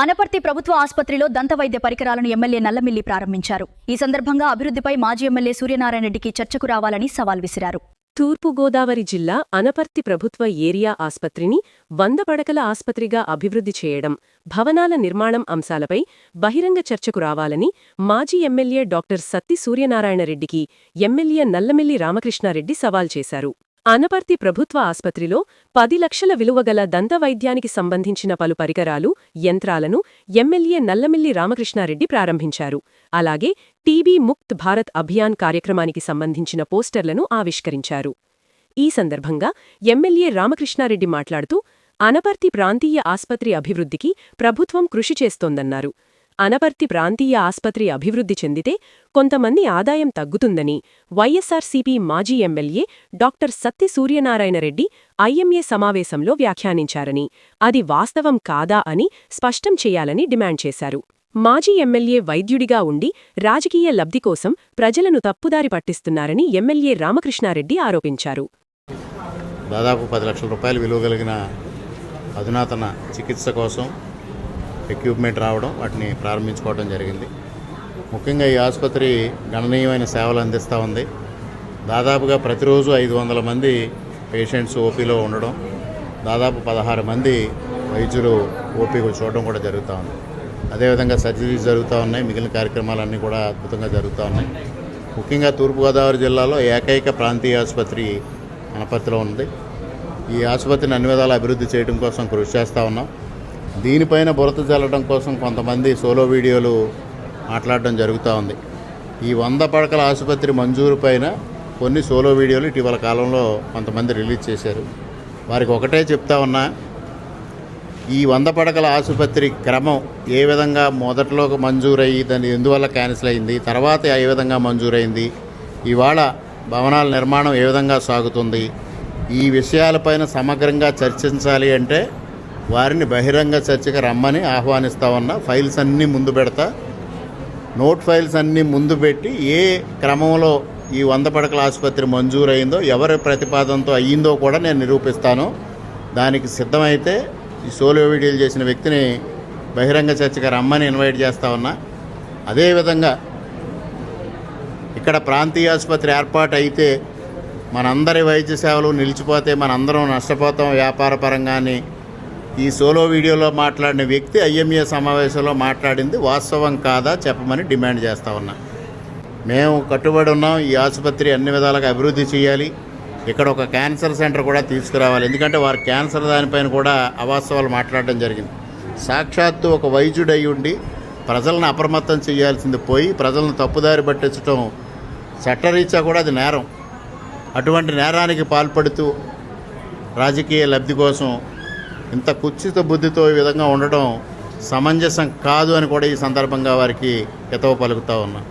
అనపర్తి ప్రభుత్వ ఆసుపత్రిలో దంతవైద్య పరికరాలను ఎమ్మెల్యే నల్లమిల్లి ప్రారంభించారు. ఈ సందర్భంగా అభివృద్ధిపై మాజీ ఎమ్మెల్యే సూర్యనారాయణ రెడ్డికి చర్చకు రావాలని సవాల్ విసిరారు. తూర్పుగోదావరి జిల్లా అనపర్తి ప్రభుత్వ ఏరియా ఆస్పత్రిని 100 పడకల ఆస్పత్రిగా అభివృద్ధి చేయడం, భవనాల నిర్మాణం అంశాలపై బహిరంగ చర్చకు రావాలని మాజీ ఎమ్మెల్యే డాక్టర్ సత్తి సూర్యనారాయణ రెడ్డికి ఎమ్మెల్యే నల్లమిల్లి రామకృష్ణారెడ్డి సవాల్ చేశారు. అనపర్తి ప్రభుత్వ ఆస్పత్రిలో 10 లక్షల విలువగల దంతవైద్యానికి సంబంధించిన పలు పరికరాలు, యంత్రాలను ఎమ్మెల్యే నల్లమిల్లి రామకృష్ణారెడ్డి ప్రారంభించారు. అలాగే టీబీ ముక్త్ భారత్ అభియాన్ కార్యక్రమానికి సంబంధించిన పోస్టర్లను ఆవిష్కరించారు. ఈ సందర్భంగా ఎమ్మెల్యే రామకృష్ణారెడ్డి మాట్లాడుతూ, అనపర్తి ప్రాంతీయ ఆస్పత్రి అభివృద్ధికి ప్రభుత్వం కృషి చేస్తోందన్నారు. అనపర్తి ప్రాంతీయ ఆస్పత్రి అభివృద్ధి చెందితే కొంతమంది ఆదాయం తగ్గుతుందని వైఎస్సార్సీపీ మాజీ MLA doctor Satti Suryanarayana Reddy IMA సమావేశంలో వ్యాఖ్యానించారని, అది వాస్తవం కాదా అని స్పష్టం చేయాలని డిమాండ్ చేశారు. మాజీ ఎమ్మెల్యే వైద్యుడిగా ఉండి రాజకీయ లబ్ధి కోసం ప్రజలను తప్పుదారి పట్టిస్తున్నారని ఎమ్మెల్యే రామకృష్ణారెడ్డి ఆరోపించారు. దాదాపు 10 లక్షల రూపాయలు విలువ కలిగిన అధునాతన చికిత్స కోసం ఎక్విప్మెంట్ రావడం, వాటిని ప్రారంభించుకోవడం జరిగింది. ముఖ్యంగా ఈ ఆసుపత్రి గణనీయమైన సేవలు అందిస్తూ ఉంది. దాదాపుగా ప్రతిరోజు 500 మంది పేషెంట్స్ ఓపీలో ఉండడం, దాదాపు 16 మంది వైద్యులు ఓపీకి చూడడం కూడా జరుగుతూ ఉంది. అదేవిధంగా సర్జరీస్ జరుగుతూ ఉన్నాయి. మిగిలిన కార్యక్రమాలన్నీ కూడా అద్భుతంగా జరుగుతూ ఉన్నాయి. ముఖ్యంగా తూర్పుగోదావరి జిల్లాలో ఏకైక ప్రాంతీయ ఆసుపత్రి అనపర్తిలో ఉంది. ఈ ఆసుపత్రిని అన్ని విధాలా అభివృద్ధి చేయడం కోసం కృషి చేస్తూ ఉన్నాం. దీనిపైన బురద జల్లడం కోసం కొంతమంది సోలో వీడియోలు మాట్లాడడం జరుగుతూ ఉంది. ఈ 100 పడకల ఆసుపత్రి మంజూరు పైన కొన్ని సోలో వీడియోలు ఇటీవల కాలంలో కొంతమంది రిలీజ్ చేశారు. వారికి ఒకటే చెప్తా ఉన్నా, ఈ 100 పడకల ఆసుపత్రి క్రమం ఏ విధంగా మొదట్లో మంజూరయ్యి దాన్ని ఎందువల్ల క్యాన్సిల్ అయింది, తర్వాత ఏ విధంగా మంజూరైంది, ఇవాళ భవనాల నిర్మాణం ఏ విధంగా సాగుతుంది, ఈ విషయాలపైన సమగ్రంగా చర్చించాలి అంటే వారిని బహిరంగ చర్చకు రమ్మని ఆహ్వానిస్తా ఉన్నా. ఫైల్స్ అన్నీ ముందు పెడతా, నోట్ ఫైల్స్ అన్నీ ముందు పెట్టి ఏ క్రమంలో ఈ 100 పడకల ఆసుపత్రి మంజూరైందో, ఎవరి ప్రతిపాదనతో అయ్యిందో కూడా నేను నిరూపిస్తాను. దానికి సిద్ధమైతే ఈ సోలో వీడియోలు చేసిన వ్యక్తిని బహిరంగ చర్చకు రమ్మని ఇన్వైట్ చేస్తా ఉన్నా. అదేవిధంగా ఇక్కడ ప్రాంతీయ ఆసుపత్రి ఏర్పాటు అయితే మనందరి వైద్య సేవలు నిలిచిపోతే మనందరం నష్టపోతాం వ్యాపారపరంగాని. ఈ సోలో వీడియోలో మాట్లాడిన వ్యక్తి ఐఎంఏ సమావేశంలో మాట్లాడింది వాస్తవం కాదా చెప్పమని డిమాండ్ చేస్తూ ఉన్నా. మేము కట్టుబడి ఉన్నాం, ఈ ఆసుపత్రి అన్ని విధాలుగా అభివృద్ధి చేయాలి. ఇక్కడ ఒక క్యాన్సర్ సెంటర్ కూడా తీసుకురావాలి. ఎందుకంటే వారు క్యాన్సర్ దానిపైన కూడా అవాస్తవాలు మాట్లాడడం జరిగింది. సాక్షాత్తు ఒక వైద్యుడై ఉండి ప్రజలను అప్రమత్తం చేయాల్సింది పోయి ప్రజలను తప్పుదారి పట్టించడం చట్టరీత్యా కూడా అది నేరం. అటువంటి నేరానికి పాల్పడుతూ రాజకీయ లబ్ధి కోసం ఇంత కుత్సిత బుద్ధితో ఈ విధంగా ఉండడం సమంజసం కాదు అని కూడా ఈ సందర్భంగా వారికి హితవు పలుకుతా ఉన్నా.